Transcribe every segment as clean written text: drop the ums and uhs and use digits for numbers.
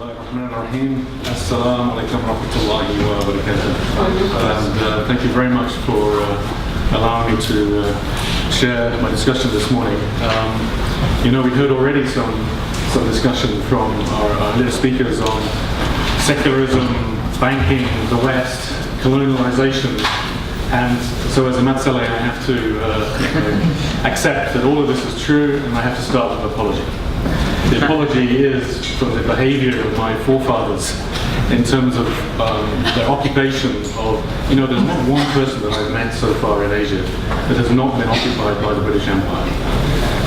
Bismillahirrahmanirrahim. Assalamu alaikum warahmatullahi wabarakatuh. And thank you very much for allowing me to share my discussion this morning. We heard already some discussion from our leader speakers on secularism, banking, the West, colonialization. And so as a Matsale, I have to accept that all of this is true, and I have to start with an apology. The apology is for the behavior of my forefathers in terms of their occupation of, there's not one person that I've met so far in Asia that has not been occupied by the British Empire.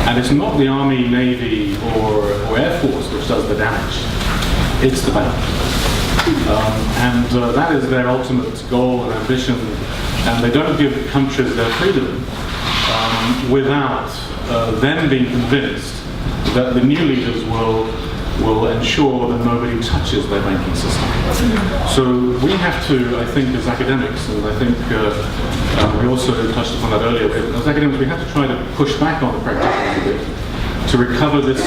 And it's not the Army, Navy, or Air Force which does the damage. It's the bank. And that is their ultimate goal and ambition. And they don't give countries their freedom without them being convinced that the new leaders will ensure that nobody touches their banking system. So we have to, I think, as academics, and I think we also touched upon that earlier, as academics we have to try to push back on the practitioners a bit to recover this.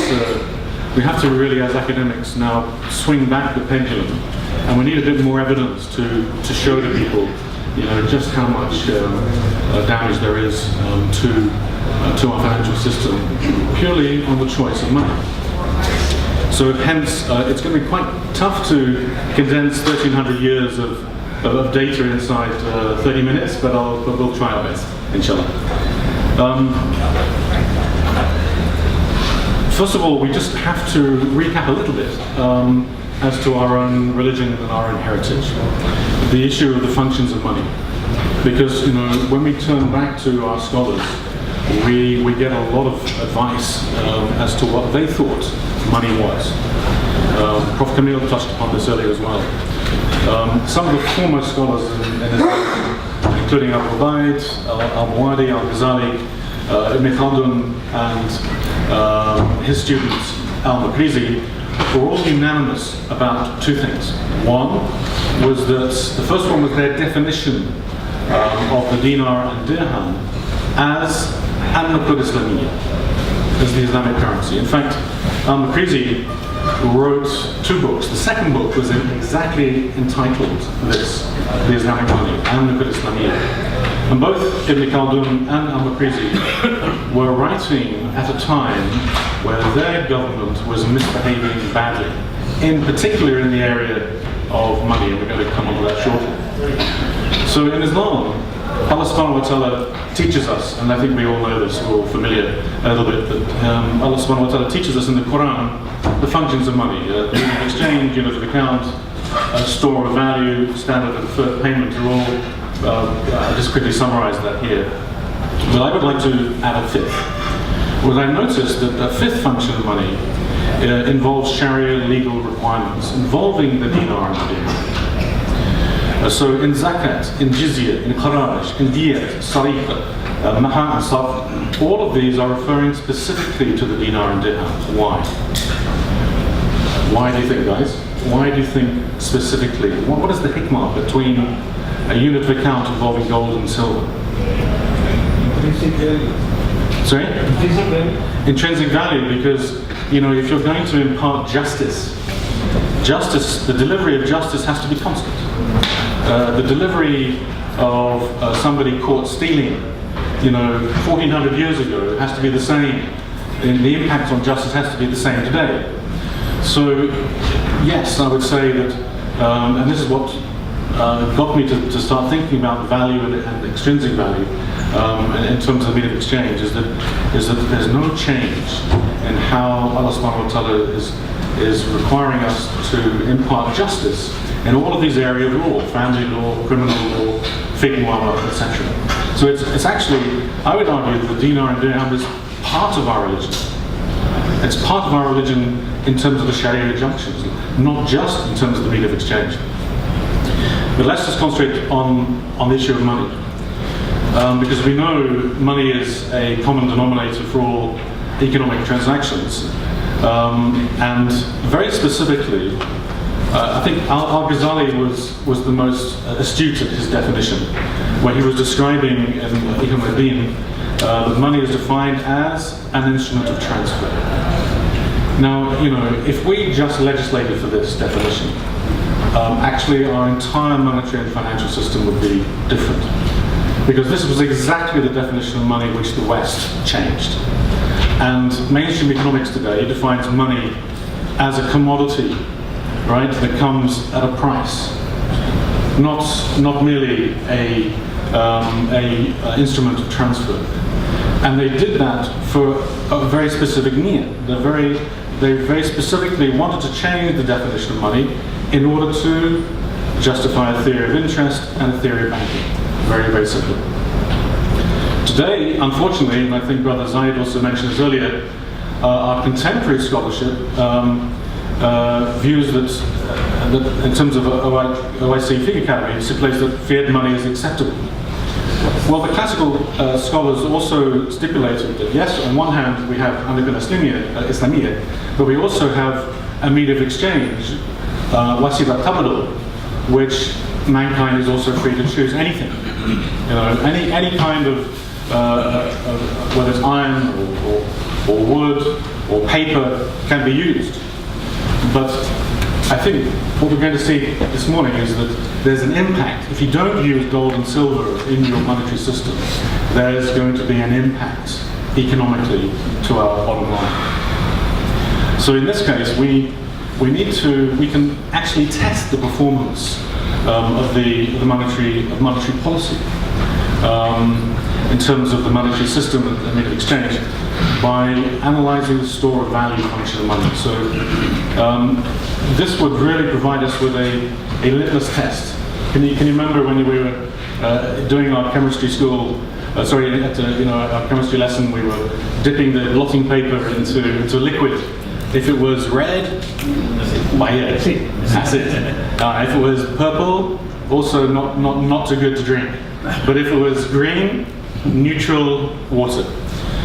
We have to really, as academics, now swing back the pendulum, and we need a bit more evidence to show to people, just how much damage there is to our financial system, purely on the choice of money. So hence, it's going to be quite tough to condense 1,300 years of data inside 30 minutes, but we'll try our best, inshallah. First of all, we just have to recap a little bit as to our own religion and our own heritage. The issue of the functions of money. Because, when we turn back to our scholars, we get a lot of advice as to what they thought money was. Prof. Camille touched upon this earlier as well. Some of the foremost scholars in Islam, including Abu Ubaid, Al-Muwadi, Al-Ghazali, Ibn Khaldun, and his student Al-Makrizi, were all unanimous about two things. One was that the first one was their definition of the dinar and dirham as an-nuqud Islamiyya, as the Islamic currency. In fact, Al-Makrizi wrote two books. The second book was exactly entitled this, the Islamic money, an-nuqud Islamiyya. And both Ibn Khaldun and Al-Makrizi were writing at a time where their government was misbehaving badly, in particular in the area of money, and we're going to come on to that shortly. So in Islam, Allah subhanahu wa ta'ala teaches us, and I think we all know this, we're all familiar a little bit, that Allah subhanahu wa ta'ala teaches us in the Quran the functions of money. Exchange, unit of account, store of value, standard and deferred payment are all, I'll just quickly summarize that here. But I would like to add a fifth. Well, I noticed that a fifth function of money involves Sharia legal requirements involving the dinar and the dirham. So in zakat, in jizya, in kharaj, in diyat, sariqa, maha and sarf, all of these are referring specifically to the dinar and dirham. Why? Why do you think, guys? Why do you think specifically? What is the hikmah between a unit of account involving gold and silver? Intrinsic value. Sorry? Intrinsic value. Intrinsic value, because if you're going to impart justice, the delivery of justice has to be constant. The delivery of somebody caught stealing, 1,400 years ago has to be the same. And the impact on justice has to be the same today. So, yes, I would say that, and this is what got me to start thinking about value and extrinsic value in terms of medium exchange, is that there's no change in how Allah subhanahu wa ta'ala is requiring us to impart justice in all of these areas of law, family law, criminal law, fiqh, muamalah, etc. So it's actually, I would argue that the dinar and dirham is part of our religion. It's part of our religion in terms of the Sharia injunctions, not just in terms of the medium of exchange. But let's just concentrate on the issue of money. Because we know money is a common denominator for all economic transactions. And very specifically, I think Al-Ghazali was the most astute at his definition, where he was describing in Iham al-Din that money is defined as an instrument of transfer. Now, if we just legislated for this definition, actually our entire monetary and financial system would be different. Because this was exactly the definition of money which the West changed. And mainstream economics today defines money as a commodity, right, that comes at a price, not merely a instrument of transfer. And they did that for a very specific need. They very specifically wanted to change the definition of money in order to justify a theory of interest and a theory of banking. Very, very simple. Today, unfortunately, and I think Brother Zaid also mentioned this earlier, our contemporary scholarship views that in terms of OIC Fig Academy, it stipulates that fiat money is acceptable. Well, the classical scholars also stipulated that yes, on one hand we have Annikan Islamiyya, but we also have a medium of exchange, Wasila Tabadul, which mankind is also free to choose anything. Any kind of, whether it's iron or wood or paper can be used. But I think what we're going to see this morning is that there's an impact. If you don't use gold and silver in your monetary system, there's going to be an impact economically to our bottom line. So in this case, we can actually test the performance of the monetary policy in terms of the monetary system and medium of exchange by analysing the store of value function of money. So this would really provide us with a litmus test. Can you remember when we were doing our chemistry school? Our chemistry lesson, we were dipping the blotting paper into liquid. If it was red, acid. If it was purple, also not too good to drink. But if it was green, neutral water.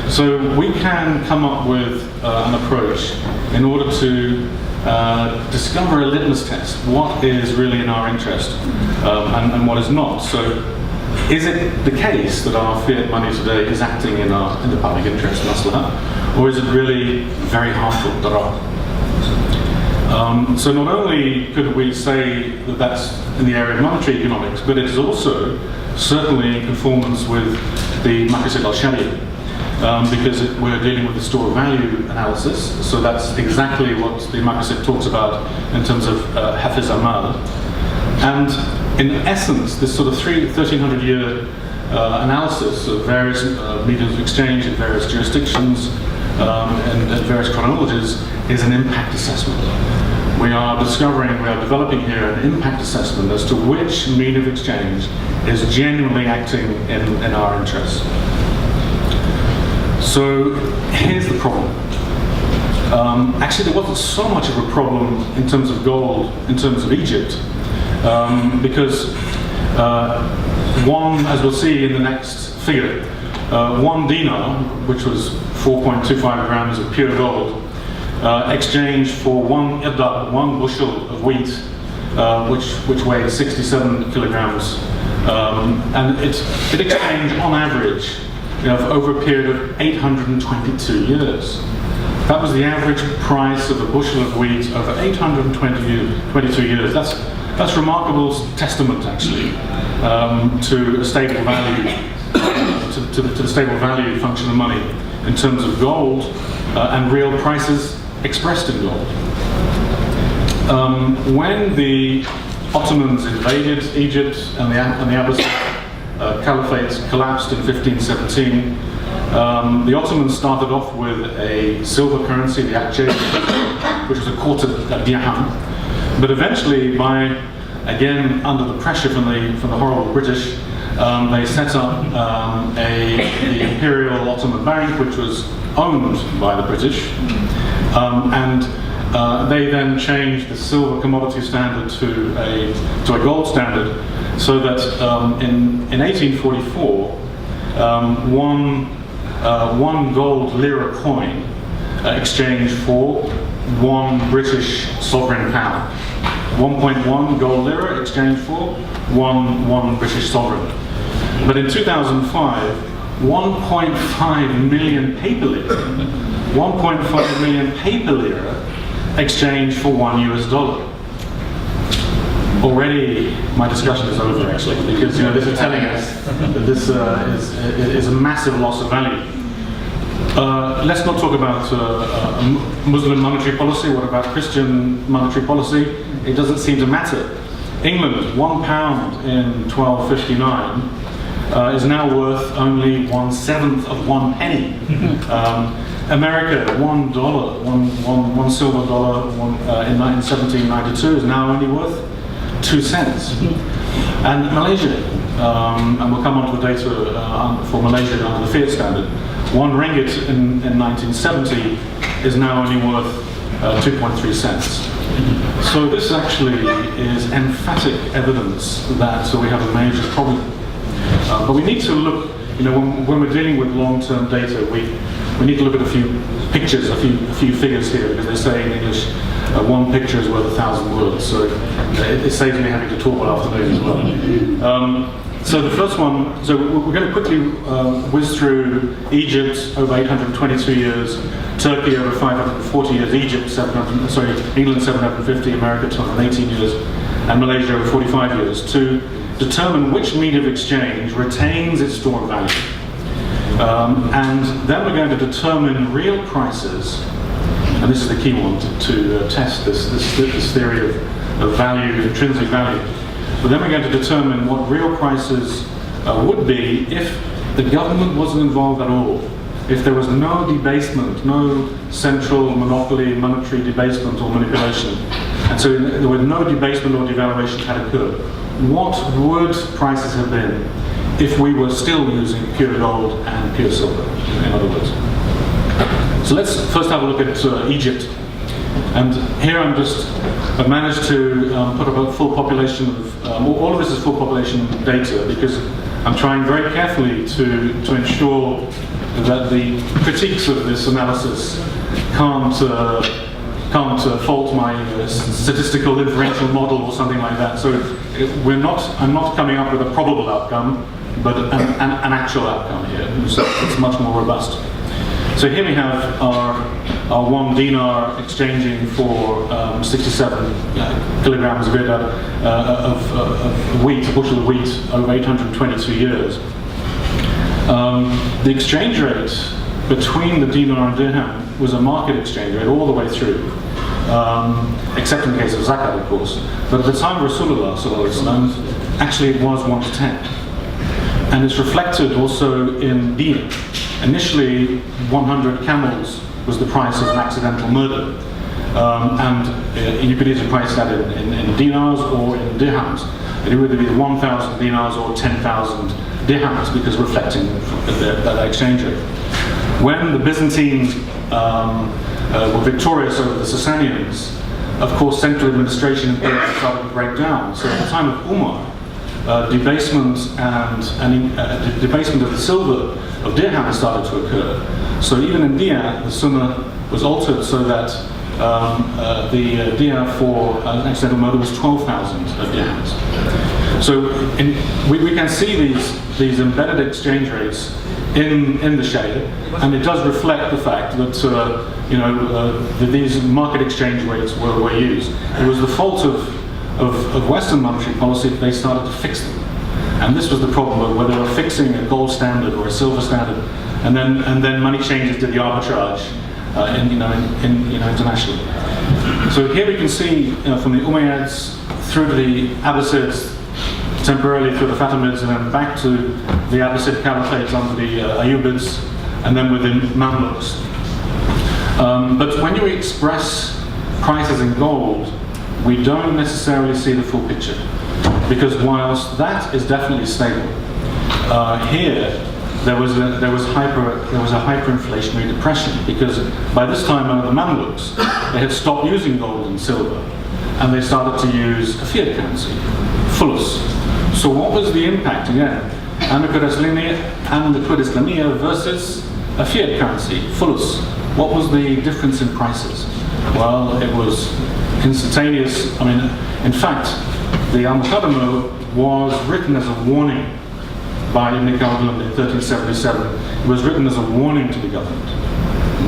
So we can come up with an approach in order to discover a litmus test. What is really in our interest and what is not. So is it the case that our fiat money today is acting in the public interest, maslaha, or is it really very harmful, darar? So not only could we say that that's in the area of monetary economics, but it is also certainly in conformance with the Maqasid al-Sharia, because we're dealing with the store of value analysis. So that's exactly what the Maqasid talks about in terms of Hafiz Amal. And in essence, this sort of 1300-year analysis of various mediums of exchange in various jurisdictions and various chronologies is an impact assessment. We are developing here an impact assessment as to which medium of exchange is genuinely acting in our interests. So here's the problem. Actually, there wasn't so much of a problem in terms of gold, in terms of Egypt, because as we'll see in the next figure, 1 dinar, which was 4.25 grams of pure gold, exchanged for 1 irda, 1 bushel of wheat, which weighed 67 kilograms, and it exchanged on average for over a period of 822 years. That was the average price of a bushel of wheat over 822 years. That's remarkable testament, actually, to a stable value, to the stable value function of money in terms of gold and real prices expressed in gold. When the Ottomans invaded Egypt and the Abbasid Caliphate collapsed in 1517, the Ottomans started off with a silver currency, the akçe, which was a quarter dirham. But eventually, again under the pressure from the horrible British, they set up the Imperial Ottoman Bank, which was owned by the British, and they then changed the silver commodity standard to a gold standard, so that in 1844, one gold lira coin exchanged for 1 British sovereign pound. 1.1 gold lira exchanged for one British sovereign. But in 2005, 1.5 million paper lira 1.5 million paper lira exchanged for $1. Already, my discussion is over actually, because this is telling us that this is a massive loss of value. Let's not talk about Muslim monetary policy. What about Christian monetary policy? It doesn't seem to matter. England, £1 in 1259 is now worth only 1/7 of 1 penny. America, one silver dollar in 1792 is now only worth 2 cents. And Malaysia, and we'll come on to the data for Malaysia under the fiat standard, 1 ringgit in 1970 is now only worth 2.3 cents. So this actually is emphatic evidence that we have a major problem. But we need to look, when we're dealing with long-term data, we need to look at a few pictures, a few figures here, because they say in English, one picture is worth 1,000 words. So it saves me having to talk all afternoon as well. So the first one, so we're going to quickly whiz through Egypt over 822 years, Turkey over 540 years, England 750, America 218 years, and Malaysia over 45 years, to determine which medium of exchange retains its store of value. And then we're going to determine real prices, and this is the key one to test this theory of value, intrinsic value. But then we're going to determine what real prices would be if the government wasn't involved at all, if there was no debasement, no central monopoly, monetary debasement or manipulation, and so there was no debasement or devaluation had occurred. What would prices have been if we were still using pure gold and pure silver, in other words? So let's first have a look at Egypt. And here I've managed to put up a full population of, all of this is full population data, because I'm trying very carefully to ensure that the critiques of this analysis can't fault my statistical inferential model or something like that. So I'm not coming up with a probable outcome, but an actual outcome here. So it's much more robust. So here we have our 1 dinar exchanging for 67 kilograms of wheat, a bushel of wheat, over 822 years. The exchange rate between the dinar and dirham was a market exchange rate all the way through, except in the case of zakat, of course. But at the time of Rasulullah, actually it was 1 to 10. And it's reflected also in diya. Initially, 100 camels was the price of an accidental murder. And you could either price that in dinars or in dirhams. It would either be 1,000 dinars or 10,000 dirhams, because reflecting that exchange rate. When the Byzantines were victorious over the Sasanians, of course, central administration started to break down. So at the time of Umar, debasement of the silver of dirham started to occur. So even in diya, the sunnah was altered so that the diya for an accidental murder was 12,000 dirhams. So we can see these embedded exchange rates in the shade, and it does reflect the fact that that these market exchange rates were used. It was the fault of Western monetary policy that they started to fix them. And this was the problem of whether they were fixing a gold standard or a silver standard, and then money changers did the arbitrage internationally. So here we can see from the Umayyads through to the Abbasids, temporarily through the Fatimids, and then back to the Abbasid Caliphate under the Ayyubids, and then within Mamluks. But when you express prices in gold, we don't necessarily see the full picture, because whilst that is definitely stable, here there was a hyperinflationary depression, because by this time under the Mamluks they had stopped using gold and silver, and they started to use a fiat currency, fulus. So what was the impact again? An-Nuqud Islamiyya versus a fiat currency, fulus. What was the difference in prices? Well, it was instantaneous. I mean, in fact, the Al-Muqaddimah was written as a warning by Ibn Khaldun in 1377. It was written as a warning to the government.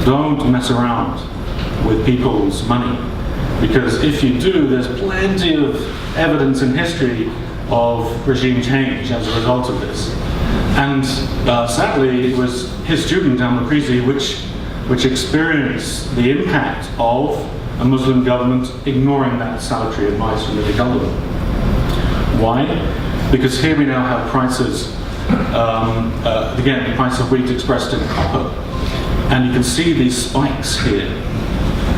don't mess around with people's money, because if you do, there's plenty of evidence in history of regime change as a result of this. And sadly, it was his student Al-Makrizi which experienced the impact of a Muslim government ignoring that salutary advice from the big elder. Why? Because here we now have prices, again, the price of wheat expressed in copper, and you can see these spikes here.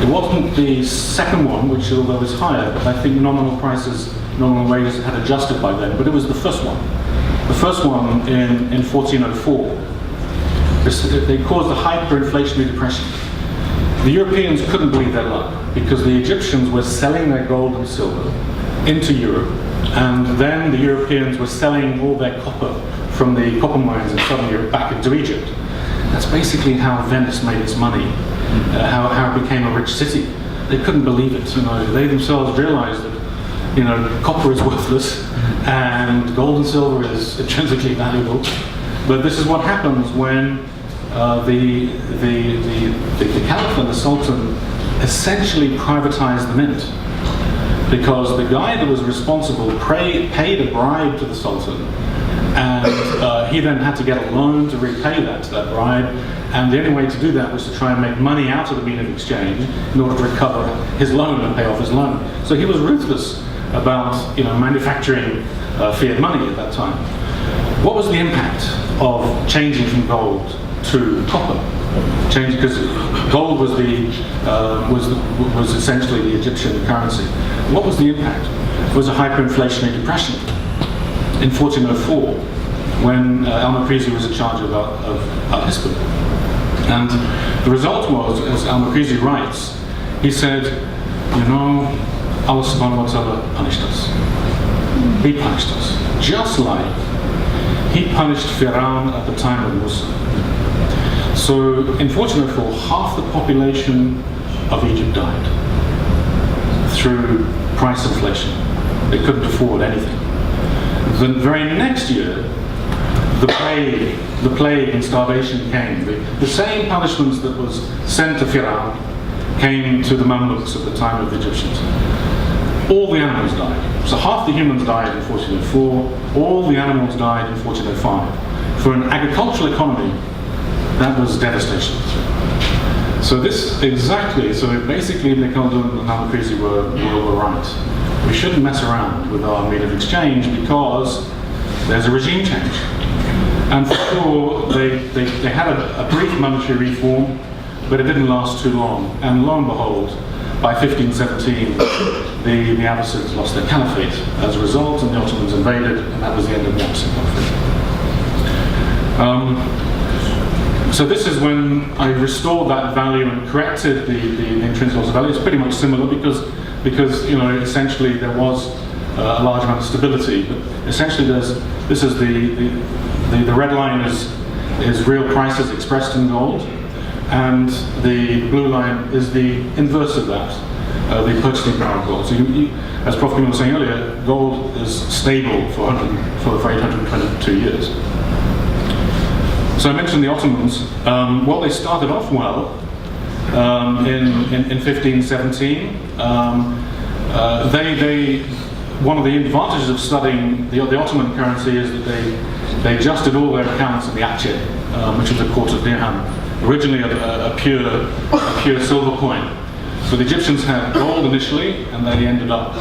It wasn't the second one, which although was higher, but I think nominal prices, nominal wages had adjusted by then, but it was the first one. The first one in 1404. They caused a hyperinflationary depression. The Europeans couldn't believe their luck because the Egyptians were selling their gold and silver into Europe, and then the Europeans were selling all their copper from the copper mines in southern Europe back into Egypt. That's basically how Venice made its money, how it became a rich city. They couldn't believe it. They themselves realized that copper is worthless and gold and silver is intrinsically valuable. But this is what happens when the Caliph and the Sultan essentially privatized the mint, because the guy that was responsible paid a bribe to the Sultan, and he then had to get a loan to repay that bribe, and the only way to do that was to try and make money out of the mean of exchange in order to recover his loan and pay off his loan. So he was ruthless about manufacturing fiat money at that time. What was the impact of changing from gold to copper? Because gold was was essentially the Egyptian currency. What was the impact? It was a hyperinflationary depression in 1404, when Al-Makrizi was in charge of Asst. And the result was, as Al-Makrizi writes, he said, Allah subhanahu wa ta'ala punished us. He punished us, just like he punished Fir'aun at the time of Musa. So in 1404, half the population of Egypt died through price inflation. They couldn't afford anything. The very next year, the plague and starvation came. The same punishments that was sent to Fir'aun came to the Mamluks at the time of the Egyptians. All the animals died. So half the humans died in 1404, all the animals died in 1405. For an agricultural economy, that was devastation. So basically Ibn Khaldun and Al-Makrizi were right. We shouldn't mess around with our mean of exchange because there's a regime change. And for sure, they had a brief monetary reform, but it didn't last too long. And lo and behold, by 1517, the Abbasids lost their caliphate as a result, and the Ottomans invaded, and that was the end of the Abbasid Caliphate. So this is when I restored that value and corrected the intrinsic loss of value. It's pretty much similar because essentially there was a large amount of stability, but essentially this is the red line is real prices expressed in gold, and the blue line is the inverse of that, the purchasing power of gold. So as Prof was saying earlier, gold is stable for 822 years. So I mentioned the Ottomans. Well, they started off well in 1517. One of the advantages of studying the Ottoman currency is that they adjusted all their accounts in the Aceh, which was a quarter dirham, originally a pure silver coin. So the Egyptians had gold initially, and they ended up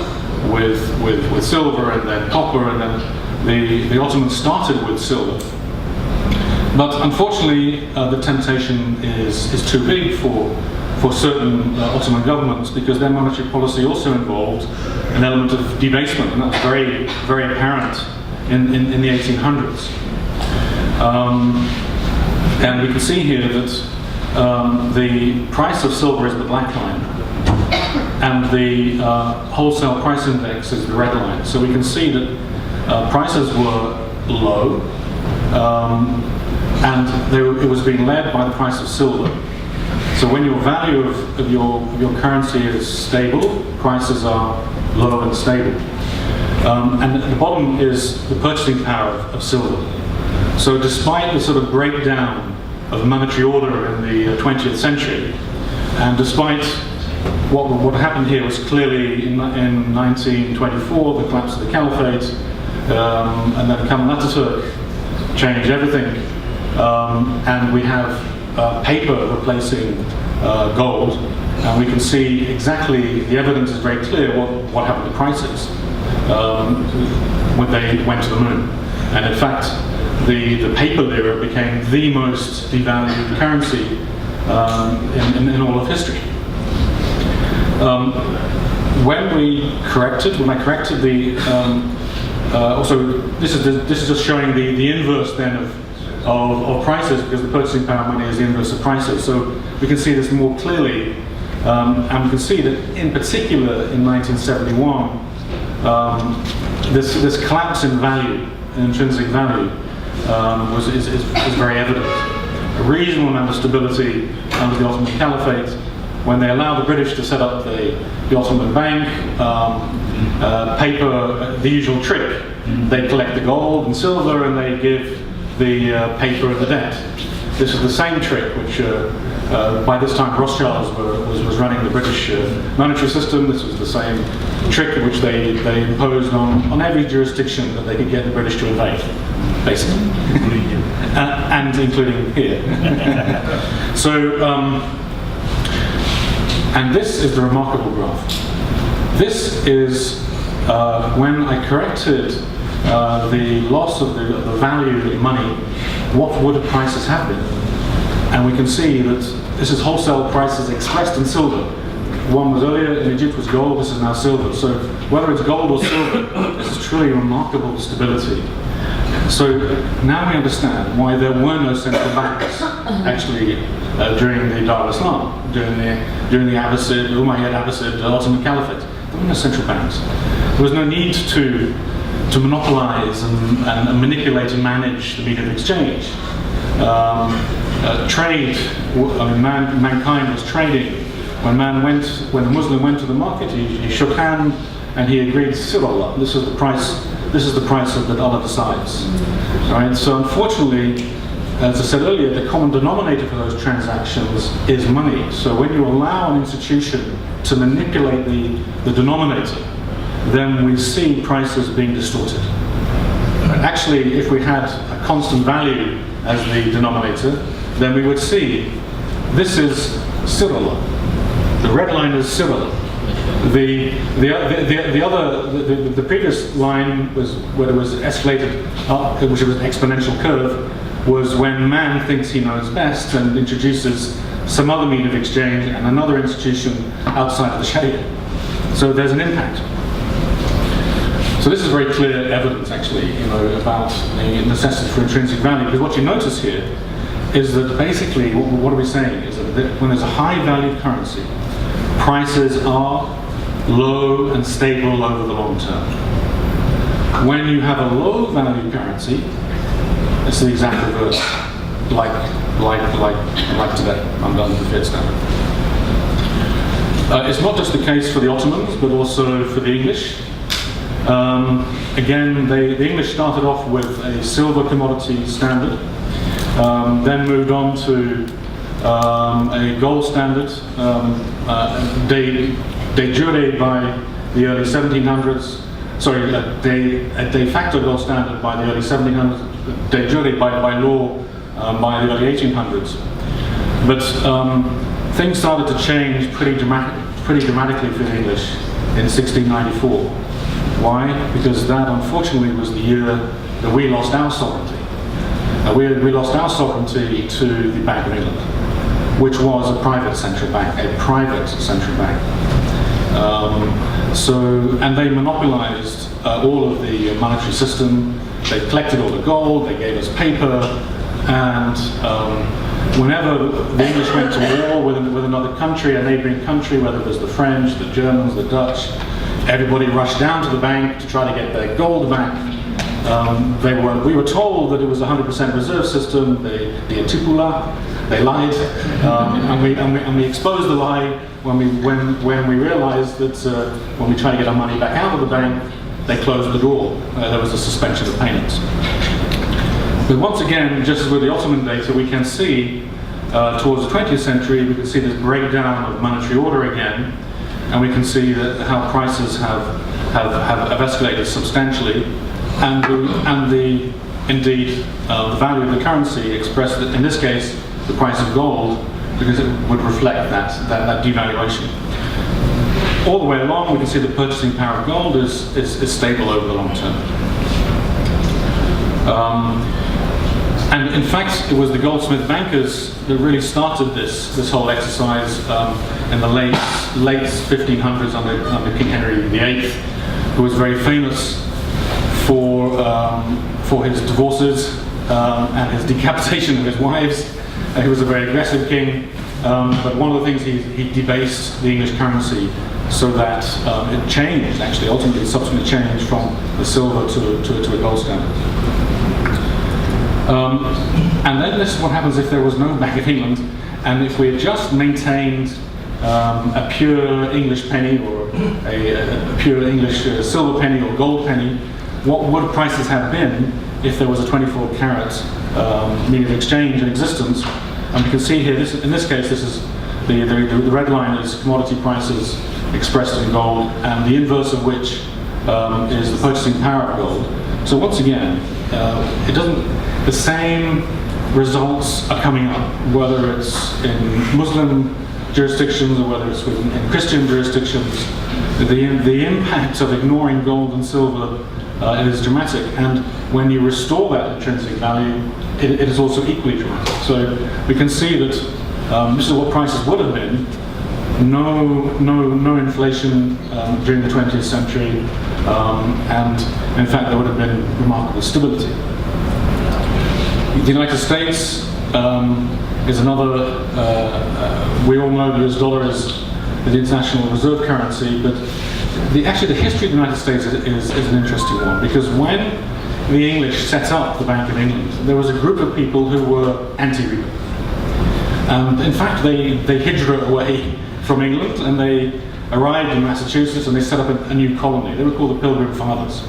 with silver and then copper, and then the Ottomans started with silver. But unfortunately, the temptation is too big for certain Ottoman governments, because their monetary policy also involved an element of debasement, and that's very, very apparent in the 1800s. And we can see here that the price of silver is the black line, and the wholesale price index is the red line. So we can see that prices were low, and it was being led by the price of silver. So when your value of your currency is stable, prices are low and stable. And at the bottom is the purchasing power of silver. So despite the sort of breakdown monetary order in the 20th century. And despite what happened here was clearly in 1924, the collapse of the caliphate, and then Kemal Atatürk changed everything, and we have paper replacing gold, and we can see exactly, the evidence is very clear what happened to prices when they went to the moon. And in fact, the paper lira became the most devalued currency in all of history. When I corrected the, also this is just showing the inverse then of prices, because the purchasing power money is the inverse of prices. So we can see this more clearly, and we can see that in particular in 1971, this collapse in value, in intrinsic value, is very evident. A reasonable amount of stability under the Ottoman Caliphate. When they allowed the British to set up the Ottoman Bank, paper, the usual trick, they collect the gold and silver and they give the paper and the debt. This is the same trick which, by this time, Rothschilds was running the British monetary system. This was the same trick which they imposed on every jurisdiction that they could get the British to invade, basically. And including here. So, and this is the remarkable graph. This is when I corrected the loss of the value in money, what would the prices have been? And we can see that this is wholesale prices expressed in silver. One was earlier in Egypt was gold, this is now silver. So whether it's gold or silver, this is truly remarkable stability. So now we understand why there were no central banks actually during the Dar al-Islam, during the Abbasid, Umayyad Abbasid, Ottoman Caliphate. There were no central banks. There was no need to monopolize and manipulate and manage the medium of exchange. Trade, I mean, mankind was trading. When the Muslim went to the market, he shook hand and he agreed, Sirallah, this is the price that Allah decides. Right? So unfortunately, as I said earlier, the common denominator for those transactions is money. So when you allow an institution to manipulate the denominator, then we see prices being distorted. Actually, if we had a constant value as the denominator, then we would see this is Sirallah. The red line is Sirallah. The previous line was where it was escalated up, which was an exponential curve, was when man thinks he knows best and introduces some other mean of exchange and another institution outside of the Sharia. So there's an impact. So this is very clear evidence, actually, about the necessity for intrinsic value. Because what you notice here is that basically, what are we saying? Is that when there's a high valued currency, prices are low and stable over the long term. When you have a low value currency, it's the exact reverse, like today. I'm done with the Fiat standard. It's not just the case for the Ottomans, but also for the English. Again, the English started off with a silver commodity standard, then moved on to a gold standard, de jure by the early 1700s, sorry, a de facto gold standard by the early 1700s, de jure by law by the early 1800s. But things started to change pretty dramatically for the English in 1694. Why? Because that, unfortunately, was the year that we lost our sovereignty. We lost our sovereignty to the Bank of England, which was a private central bank, and they monopolized all of the monetary system. They collected all the gold, they gave us paper, and whenever the English went to war with another country, a neighboring country, whether it was the French, the Germans, the Dutch, everybody rushed down to the bank to try to get their gold back. We were told that it was a 100% reserve system. The Atipula, they lied, and we exposed the lie when we realized that when we tried to get our money back out of the bank, they closed the door. There was a suspension of payments. But once again, just as with the Ottoman data, we can see towards the 20th century, we can see this breakdown of monetary order again, and we can see that how prices have escalated substantially, and indeed the value of the currency expressed in this case the price of gold, because it would reflect that devaluation. All the way along, we can see the purchasing power of gold is stable over the long term. And in fact, it was the goldsmith bankers that really started this whole exercise in the late 1500s under King Henry VIII, who was very famous for his divorces and his decapitation of his wives. He was a very aggressive king, but one of the things he debased the English currency so that it changed, actually, ultimately subsequently changed from the silver to a gold standard. And then this is what happens if there was no Bank of England, and if we had just maintained a pure English penny or a pure English silver penny or gold penny. What would prices have been if there was a 24 carat medium of exchange in existence? And we can see here, in this case, this is the red line is commodity prices expressed in gold, and the inverse of which is the purchasing power of gold. So once again, the same results are coming up, whether it's in Muslim jurisdictions or whether it's in Christian jurisdictions. The impact of ignoring gold and silver is dramatic, and when you restore that intrinsic value, it is also equally dramatic. So we can see that this is what prices would have been. No inflation during the 20th century, and in fact there would have been remarkable stability. The United States is another, we all know the US dollar is the international reserve currency, but actually the history of the United States is an interesting one, because when the English set up the Bank of England, there was a group of people who were anti-Riba. And in fact, they hijra away from England, and they arrived in Massachusetts, and they set up a new colony. They were called the Pilgrim Fathers.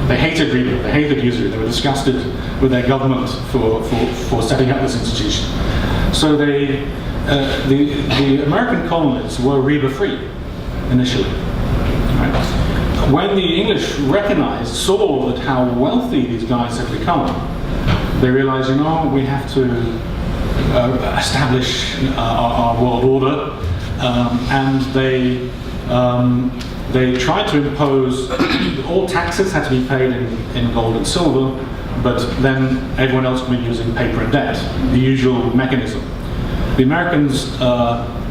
They hated Riba, they hated usury, they were disgusted with their government for setting up this institution. So the American colonies were Riba-free initially. Right? When the English saw that how wealthy these guys had become, they realized, we have to establish our world order, and they tried to impose all taxes had to be paid in gold and silver, but then everyone else would be using paper and debt, the usual mechanism. The Americans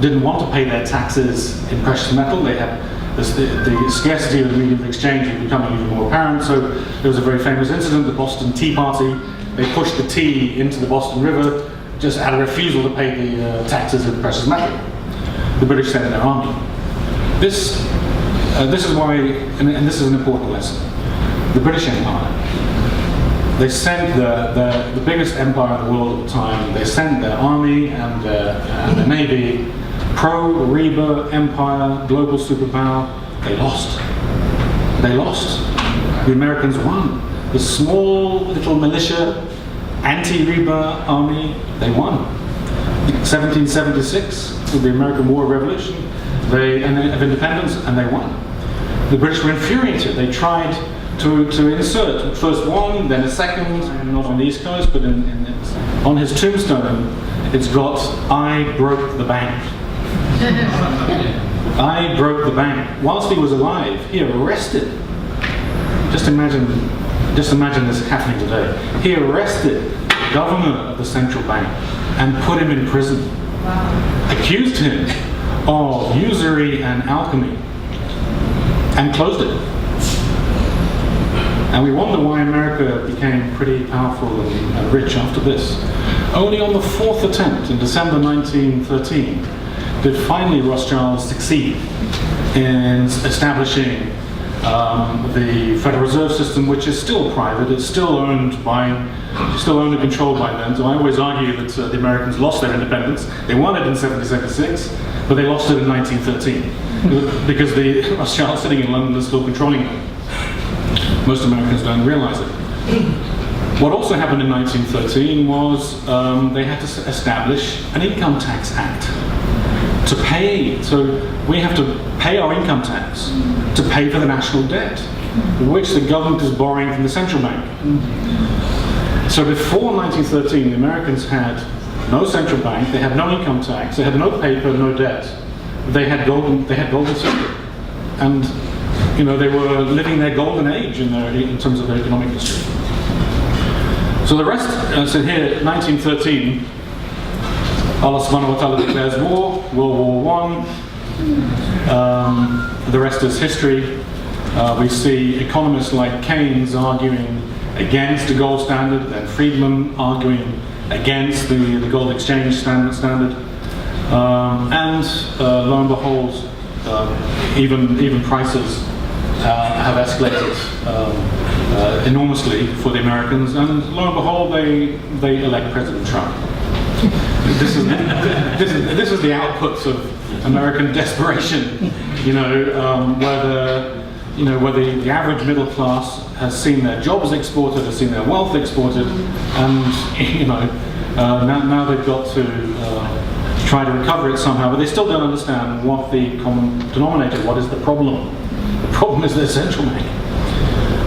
didn't want to pay their taxes in precious metal. They had the scarcity of the medium of exchange was becoming even more apparent. So there was a very famous incident, the Boston Tea Party. They pushed the tea into the Boston River just out of refusal to pay the taxes in precious metal. The British sent their army. This is why, and this is an important lesson. The British Empire, they sent the biggest empire in the world at the time, they sent their army and their navy, pro-Riba empire, global superpower. They lost. They lost. The Americans won. The small little militia, anti-Riba army, they won. 1776, with the American War of Revolution, of independence, and they won. The British were infuriated. They tried to insert first one, then a second, not on the East Coast, but on his tombstone, it's got, "I broke the bank." I broke the bank. Whilst he was alive, he arrested. Just imagine this happening today. He arrested the governor of the central bank and put him in prison. Wow. Accused him of usury and alchemy, and closed it. And we wonder why America became pretty powerful and rich after this. Only on the fourth attempt, in December 1913, did finally Rothschild succeed in establishing the Federal Reserve System, which is still private. It's still owned and controlled by them. So I always argue that the Americans lost their independence. They won it in 1776, but they lost it in 1913 because the Rothschilds sitting in London are still controlling them. Most Americans don't realize it. What also happened in 1913 was they had to establish an income tax act to pay. So we have to pay our income tax to pay for the national debt, which the government is borrowing from the central bank. So before 1913, the Americans had no central bank, they had no income tax, they had no paper, no debt. They had gold and silver, and they were living their golden age in terms of their economic history. So the rest, so here, 1913, Allah subhanahu wa ta'ala declares war, World War I. The rest is history. We see economists like Keynes arguing against the gold standard, then Friedman arguing against the gold exchange standard. And lo and behold, even prices have escalated enormously for the Americans, and lo and behold, they elect President Trump. This is the outputs of American desperation, where the average middle class has seen their jobs exported, has seen their wealth exported, and now they've got to try to recover it somehow, but they still don't understand what the common denominator, what is the problem. The problem is their central bank.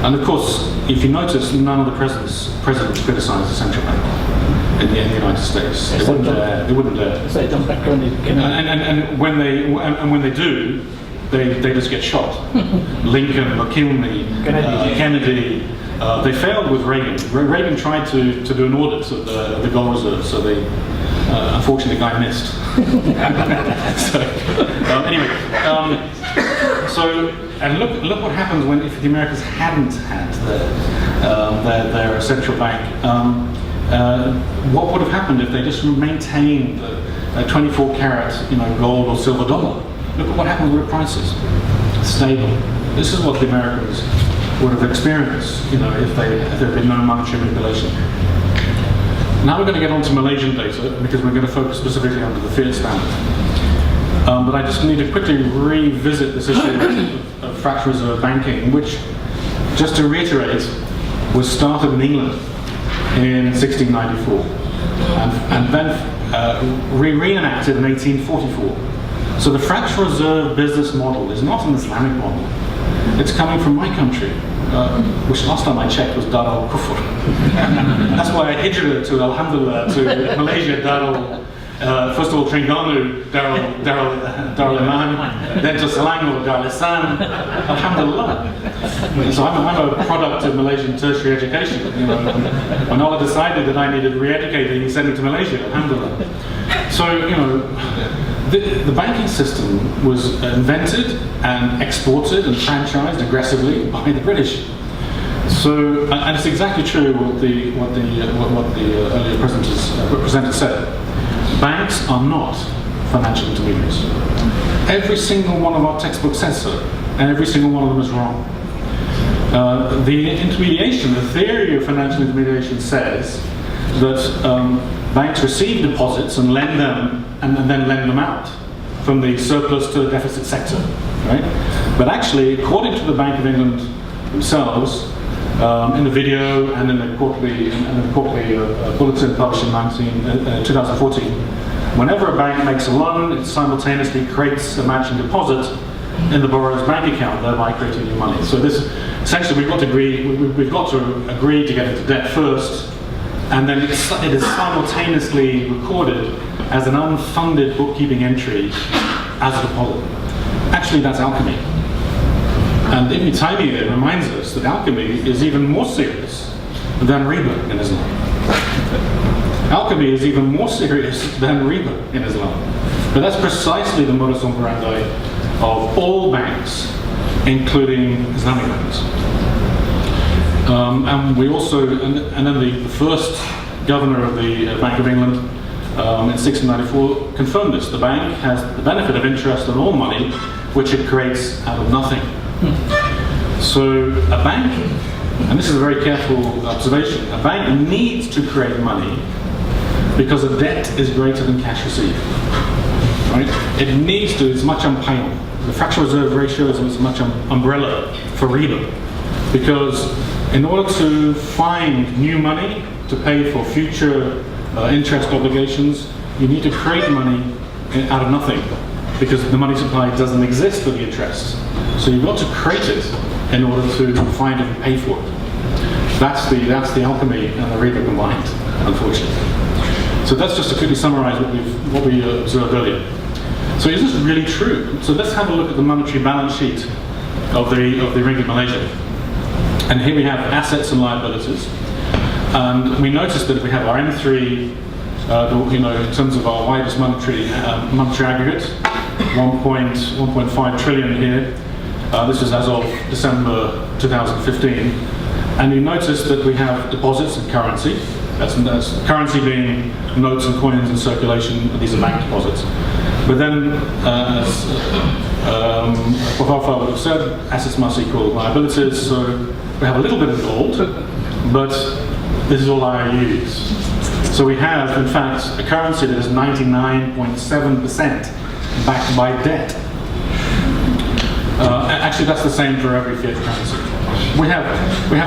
And of course, if you notice, none of the presidents criticise the central bank in the United States. They wouldn't dare. So jump back on it. And when they do, they just get shot. Lincoln, McKinley, Kennedy. They failed with Reagan. Reagan tried to do an audit of the gold reserves, so they unfortunately the guy missed. And look what happens if the Americans hadn't had their central bank. What would have happened if they just maintained a 24 karat gold or silver dollar? Look at what happens with prices. Stable. This is what the Americans would have experienced, if there had been no monetary manipulation. Now we're going to get on to Malaysian data, because we're going to focus specifically on the fiat standard. But I just need to quickly revisit this issue of fractional reserve banking, which, just to reiterate, was started in England in 1694 and then reenacted in 1844. So the fractional reserve business model is not an Islamic model. It's coming from my country, which last time I checked was Dar al-Kufr. That's why I hijrated to Alhamdulillah, to Malaysia, first of all Terengganu, Dar al-Iman, then to Selangor, Dar al-Ihsan, Alhamdulillah. So I'm a product of Malaysian tertiary education. When Allah decided that I needed re-educating, he sent me to Malaysia, Alhamdulillah. So, the banking system was invented and exported and franchised aggressively by the British. So, and it's exactly true what the earlier presenter said. Banks are not financial intermediaries. Every single one of our textbooks says so, and every single one of them is wrong. The intermediation, the theory of financial intermediation says that banks receive deposits and lend them, and then lend them out from the surplus to the deficit sector, right? But actually, according to the Bank of England themselves, in the video and in the quarterly bulletin published in 2014, whenever a bank makes a loan, it simultaneously creates a matching deposit in the borrower's bank account, thereby creating new money. So this, essentially, we've got to agree to get into debt first, and then it is simultaneously recorded as an unfunded bookkeeping entry as a deposit. Actually, that's alchemy. And Ibn Taymiyyah reminds us that alchemy is even more serious than riba in Islam. Alchemy is even more serious than riba in Islam. But that's precisely the modus operandi of all banks, including Islamic banks. And we also, and then the first governor of the Bank of England in 1694 confirmed this. The bank has the benefit of interest on all money, which it creates out of nothing. So a bank, and this is a very careful observation, a bank needs to create money because a debt is greater than cash received. Right? It needs to, it's much unpayable. The fractional reserve ratio is as much umbrella for riba. because in order to find new money to pay for future interest obligations, you need to create money out of nothing, because the money supply doesn't exist for the interest. So you've got to create it in order to find it and pay for it. That's the alchemy and the riba combined, unfortunately. So that's just to quickly summarize what we observed earlier. So is this really true? So let's have a look at the monetary balance sheet of the Ringgit Malaysia. And here we have assets and liabilities. And we notice that we have our M3, in terms of our widest monetary aggregate, 1.5 trillion here. This is as of December 2015. And you notice that we have deposits and currency. That's currency being notes and coins in circulation. These are bank deposits. But then, as Prof would have said, assets must equal liabilities. So we have a little bit of gold, but this is all IOUs. So we have, in fact, a currency that is 99.7% backed by debt. Actually, that's the same for every fiat currency. We have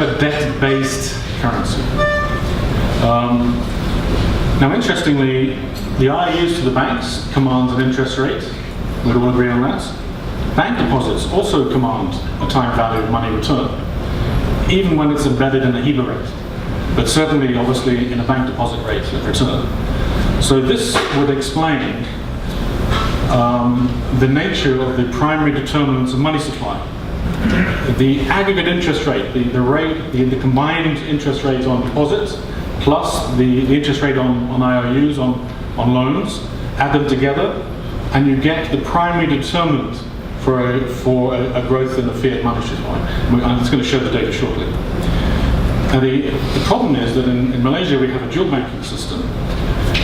a debt-based currency. Now, interestingly, the IOUs to the banks command an interest rate. We'd all agree on that. Bank deposits also command a time value of money return, even when it's embedded in a HIBA rate, but certainly, obviously, in a bank deposit rate of return. So this would explain the nature of the primary determinants of money supply. The aggregate interest rate, the combined interest rate on deposits, plus the interest rate on IOUs, on loans, add them together, and you get the primary determinant for a growth in the fiat money supply. I'm just going to show the data shortly. Now the problem is that in Malaysia we have a dual banking system,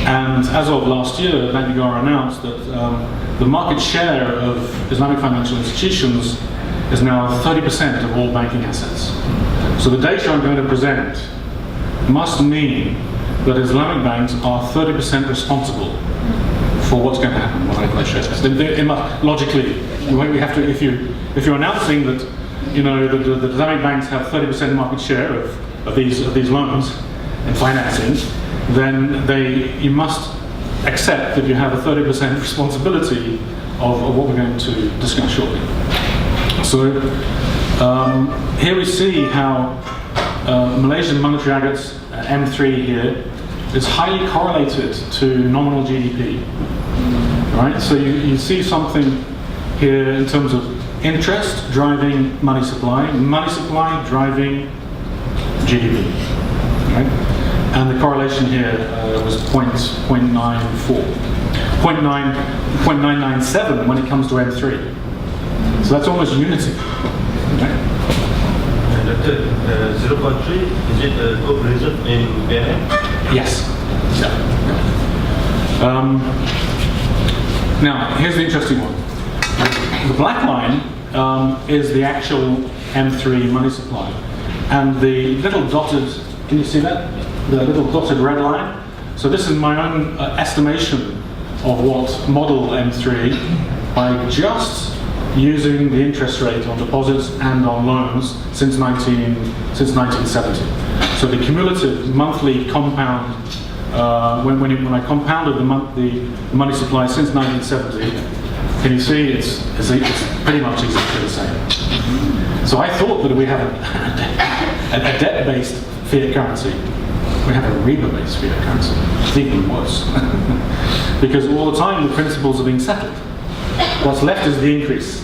and as of last year, Bank Negara announced that the market share of Islamic financial institutions is now 30% of all banking assets. So the data I'm going to present must mean that Islamic banks are 30% responsible for what's going to happen when I show this. Logically, we have to. If you're announcing that, the Islamic banks have 30% market share of these loans and financing, then you must accept that you have a 30% responsibility of what we're going to discuss shortly. So here we see how Malaysian monetary aggregates, M3 here, is highly correlated to nominal GDP. Right? So you see something here in terms of interest driving money supply driving GDP. Right? And the correlation here was 0.997 when it comes to M3. So that's almost unity. Okay? 0.3, is it co-present in Benin? Yes. Yeah. Now, here's the interesting one. The black line is the actual M3 money supply. And the little dotted, can you see that? The little dotted red line? So this is my own estimation of what model M3 by just using the interest rate on deposits and on loans since 1970. So the cumulative monthly compound, when I compounded the money supply since 1970, can you see it's pretty much exactly the same. So I thought that we have a debt-based fiat currency. We have a riba-based fiat currency. It's even worse. Because all the time the principles are being settled. What's left is the increase,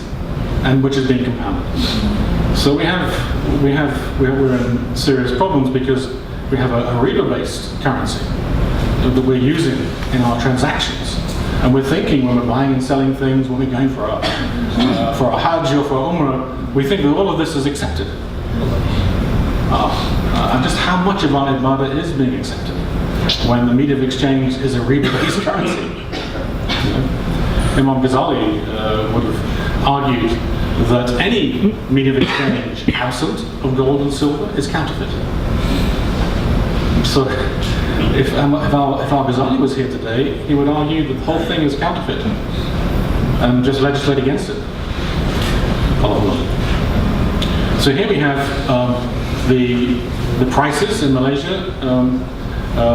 and which is being compounded. So we're in serious problems because we have a riba-based currency that we're using in our transactions, and we're thinking when we're buying and selling things, when we're going for our Hajj or for our Umrah, we think that all of this is accepted. And just how much of our ibadah is being accepted when the medium of exchange is a riba-based currency? Imam Ghazali would have argued that any medium of exchange absent of gold and silver is counterfeit. So if Al-Ghazali was here today, he would argue that the whole thing is counterfeit and just legislate against it. So here we have the prices in Malaysia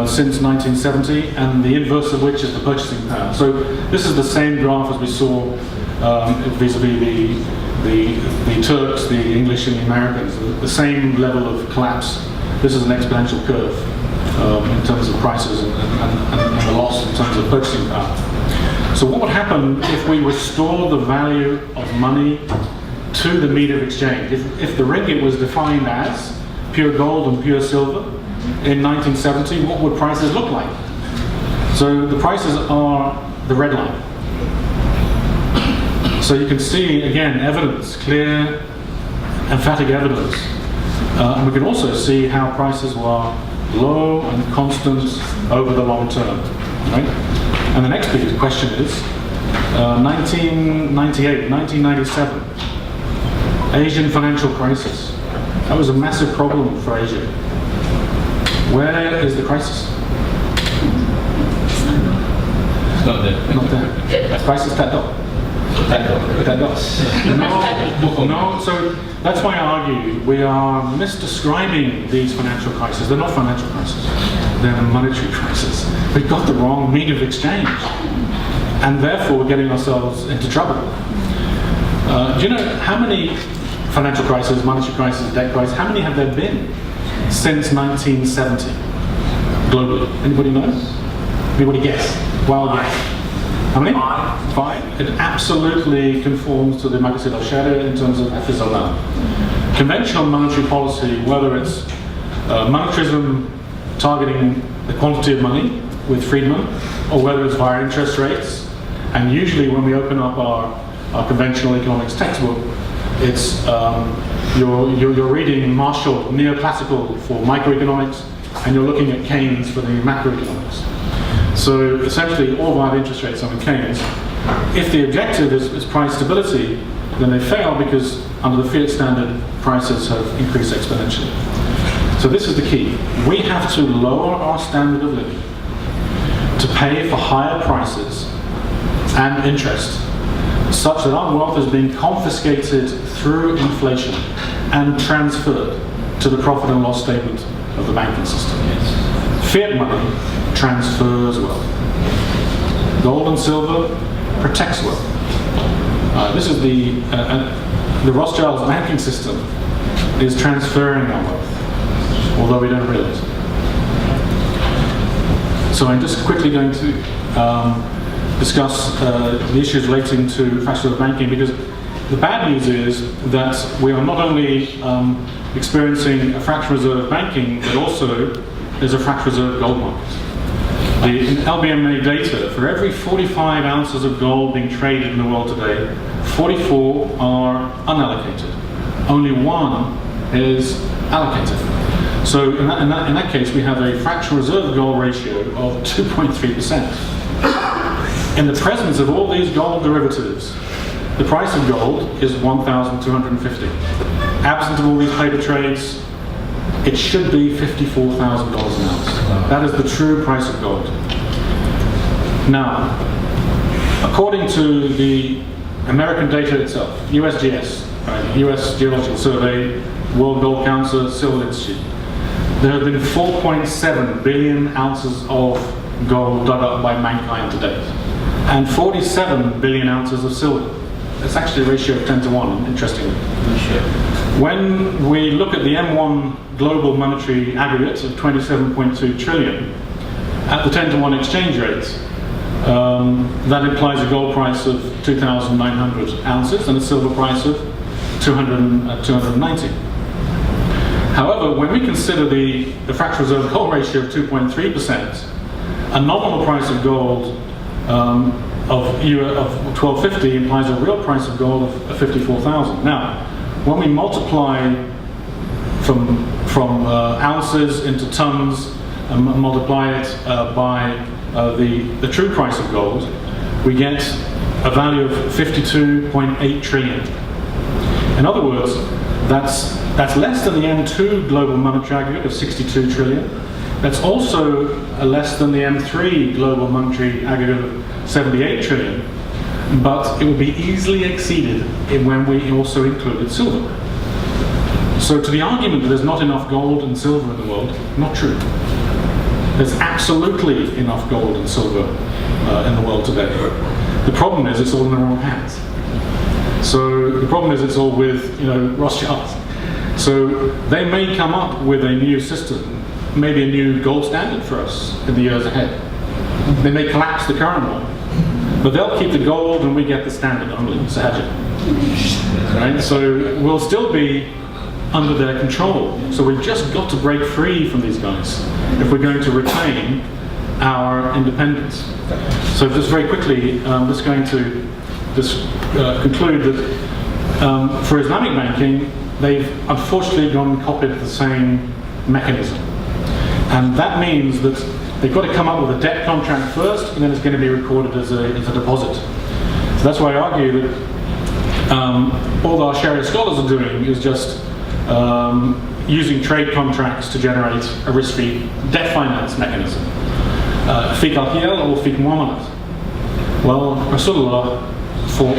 since 1970, and the inverse of which is the purchasing power. So this is the same graph as we saw vis-a-vis the Turks, the English, and the Americans. The same level of collapse. This is an exponential curve in terms of prices and the loss in terms of purchasing power. So what would happen if we restore the value of money to the mean of exchange? If the ringgit was defined as pure gold and pure silver in 1970, what would prices look like? So the prices are the red line. So you can see, again, evidence, clear, emphatic evidence. And we can also see how prices were low and constant over the long term, right? And the next big question is 1998, 1997, Asian financial crisis. That was a massive problem for Asia. Where is the crisis? It's not there. Not there. Crisis tak ada. No, so that's why I argue we are misdescribing these financial crises. They're not financial crises, they're monetary crises. We've got the wrong mean of exchange, and therefore we're getting ourselves into trouble. Do you know how many financial crises, monetary crises, debt crises, how many have there been since 1970 globally? Anybody know? Anybody guess? Wild guess. How many? Five. It absolutely conforms to the Maqasid al-Sharia in terms of FSLM. Conventional monetary policy, whether it's monetarism targeting the quantity of money with Friedman, or whether it's via interest rates, and usually when we open up our conventional economics textbook, it's you're reading Marshall neoclassical for microeconomics, and you're looking at Keynes for the macroeconomics. So essentially, all via interest rates on Keynes. If the objective is price stability, then they fail because under the fiat standard, prices have increased exponentially. So this is the key. We have to lower our standard of living to pay for higher prices and interest, such that our wealth is being confiscated through inflation and transferred to the profit and loss statement of the banking system. Fiat money transfers wealth. Gold and silver protects wealth. This is the Rothschild's banking system is transferring our wealth, although we don't realize it. So I'm just quickly going to discuss the issues relating to fractional reserve banking, because the bad news is that we are not only experiencing a fractional reserve banking, but also there's a fractional reserve gold market. In LBMA data, for every 45 ounces of gold being traded in the world today, 44 are unallocated. Only one is allocated. So in that case, we have a fractional reserve gold ratio of 2.3%. In the presence of all these gold derivatives, the price of gold is $1,250. Absent of all these paper trades, it should be $54,000 an ounce. That is the true price of gold. Now, according to the American data itself, USGS, right, US Geological Survey, World Gold Council, Silver Institute, there have been 4.7 billion ounces of gold dug up by mankind to date, and 47 billion ounces of silver. It's actually a ratio of 10 to 1, interestingly. When we look at the M1 global monetary aggregate of 27.2 trillion, at the 10 to 1 exchange rate, that implies a gold price of 2,900 ounces and a silver price of 290. However, when we consider the fractional reserve gold ratio of 2.3%, a nominal price of gold of 1250 implies a real price of gold of 54,000. Now, when we multiply from ounces into tons and multiply it by the true price of gold, we get a value of 52.8 trillion. In other words, that's less than the M2 global monetary aggregate of 62 trillion. That's also less than the M3 global monetary aggregate of 78 trillion, but it would be easily exceeded when we also included silver. So to the argument that there's not enough gold and silver in the world, not true. There's absolutely enough gold and silver in the world today. The problem is it's all in the wrong hands. So the problem is it's all with, Rothschild. So they may come up with a new system, maybe a new gold standard for us in the years ahead. They may collapse the current one, but they'll keep the gold and we get the standard only, sahaja. Right? So we'll still be under their control. So we've just got to break free from these guys if we're going to retain our independence. So just very quickly, I'm just going to conclude that for Islamic banking, they've unfortunately gone and copied the same mechanism. And that means that they've got to come up with a debt contract first, and then it's going to be recorded as a deposit. So that's why I argue that all our Sharia scholars are doing is just using trade contracts to generate a risk-free debt finance mechanism. Fiqh al-Hiyal or Fiqh Muamalat. Well, Rasulullah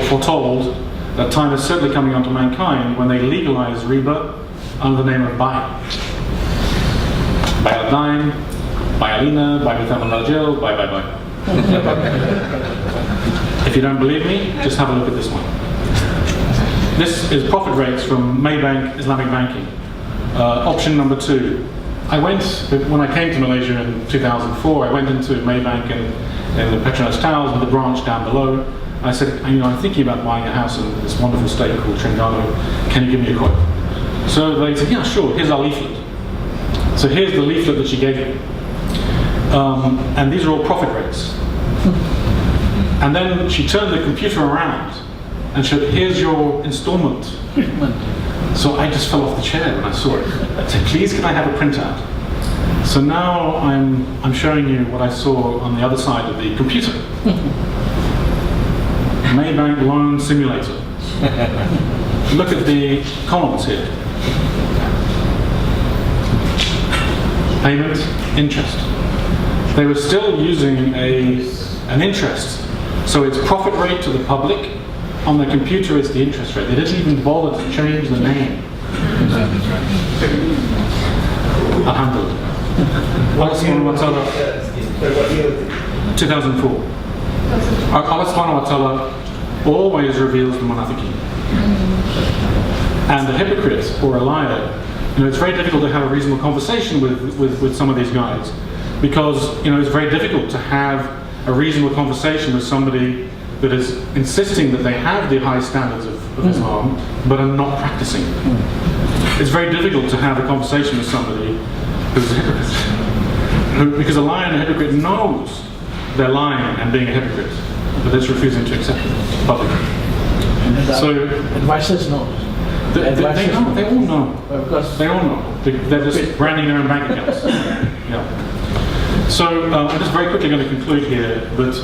foretold that time is certainly coming onto mankind when they legalize riba under the name of Bay. Bay al-Dain, Bay al-Ina, Bay al-Rajil, Bay. If you don't believe me, just have a look at this one. This is profit rates from Maybank Islamic Banking. Option number 2. When I came to Malaysia in 2004, I went into Maybank in the Petronas Towers with the branch down below. I said, I'm thinking about buying a house in this wonderful state called Terengganu. Can you give me a quote? So they said, yeah, sure, here's our leaflet. So here's the leaflet that she gave me. And these are all profit rates. And then she turned the computer around and said, here's your installment. So I just fell off the chair when I saw it. I said, please can I have a printout? So now I'm showing you what I saw on the other side of the computer. Maybank loan simulator. Look at the columns here. Payment, interest. They were still using an interest. So it's profit rate to the public. On the computer, it's the interest rate. They didn't even bother to change the name. Alhamdulillah. Allah subhanahu wa ta'ala, 2004. Allah subhanahu wa ta'ala always reveals the munafiqeen. And the hypocrite or a liar, it's very difficult to have a reasonable conversation with some of these guys, because it's very difficult to have a reasonable conversation with somebody that is insisting that they have the high standards of Islam, but are not practicing. It's very difficult to have a conversation with somebody who's a hypocrite. Because a liar and a hypocrite knows they're lying and being a hypocrite, but they're just refusing to accept it publicly. So advisors know. They know. They all know. Because they all know. They're just branding their own bank accounts. Yeah. So I'm just very quickly going to conclude here that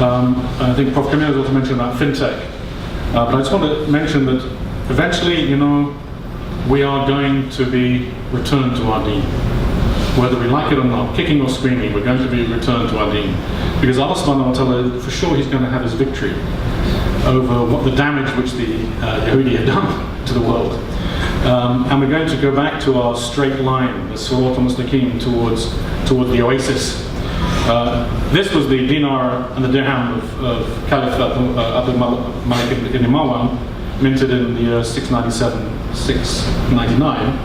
I think Prof. Kamil has also mentioned about fintech. But I just want to mention that eventually, we are going to be returned to our deen. Whether we like it or not, kicking or screaming, we're going to be returned to our deen. Because Allah subhanahu wa ta'ala, for sure, He's going to have His victory over the damage which the Yahudi had done to the world. And we're going to go back to our straight line, the Sirat al-Mustaqim, towards the oasis. This was the dinar and the dirham of Caliph Abdullah ibn Marwan, minted in the year 699.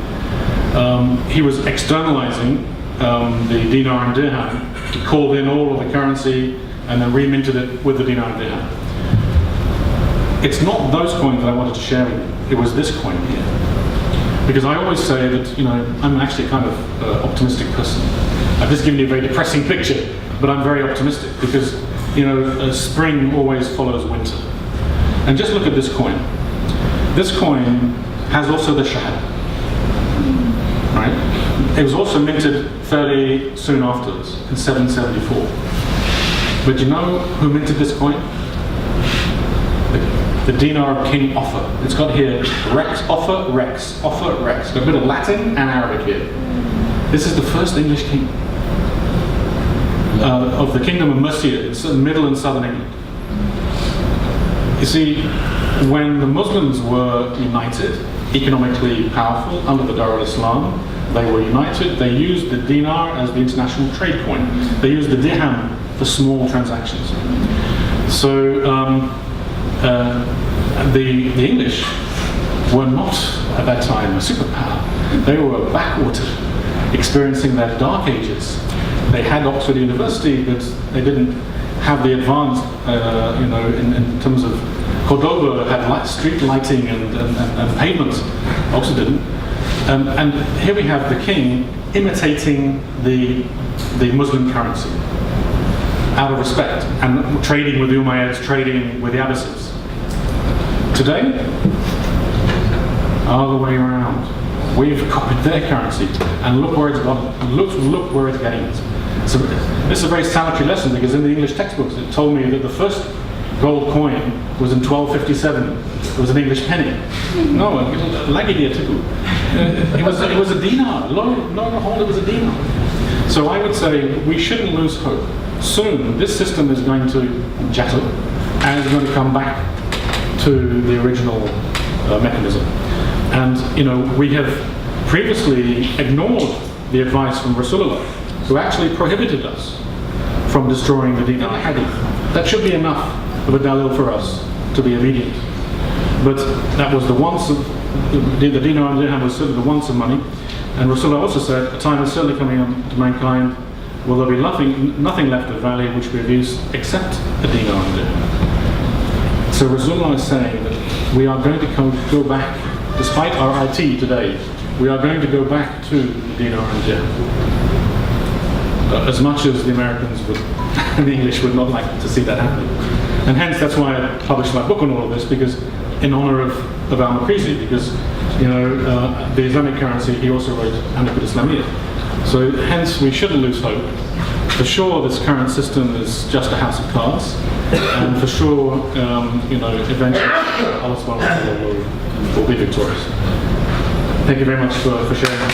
He was externalizing the dinar and dirham. He called in all of the currency and then reminted it with the dinar and dirham. It's not those coins that I wanted to share with you. It was this coin here. Because I always say that, I'm actually a kind of optimistic person. I've just given you a very depressing picture, but I'm very optimistic because, spring always follows winter. And just look at this coin. This coin has also the shahada. Right? It was also minted fairly soon afterwards, in 774. But you know who minted this coin? The dinar of King Offa. It's got here Rex, Offa, Rex, Offa, Rex. Got a bit of Latin and Arabic here. This is the first English king of the Kingdom of Mercia in middle and southern England. You see, when the Muslims were united, economically powerful under the Dar al-Islam. They were united. They used the dinar as the international trade coin. They used the dirham for small transactions. So the English were not at that time a superpower. They were backwater, experiencing their dark ages. They had Oxford University, but they didn't have the advance, in terms of Cordoba had street lighting and pavement. Oxford didn't. And here we have the king imitating the Muslim currency out of respect, and trading with the Umayyads, trading with the Abbasids. Today, other way around. We've copied their currency, and look where it's gone. Look where it's getting us. So this is a very salutary lesson, because in the English textbooks it told me that the first gold coin was in 1257. It was an English penny. No, it was a dinar. Lo and behold, it was a dinar. So I would say we shouldn't lose hope. Soon this system is going to jettle, and it's going to come back to the original mechanism. And we have previously ignored the advice from Rasulullah, who actually prohibited us from destroying the dinar hadith. That should be enough of a dalil for us to be obedient. But that was the once of the dinar and dirham was certainly the once of money. And Rasulullah also said, a time is certainly coming on to mankind, will there be nothing left of value which we have used except a dinar and dirham. So Rasulullah is saying that we are going to go back, despite our IT today, we are going to go back to the dinar and dirham. As much as the Americans and the English would not like to see that happen. And hence that's why I published my book on all of this, because in honor of al-Maqrizi, because the Islamic currency, he also wrote Anaqid Islamiyya. So hence we shouldn't lose hope. For sure this current system is just a house of cards, and for sure eventually Allah subhanahu wa ta'ala will be victorious. Thank you very much for sharing.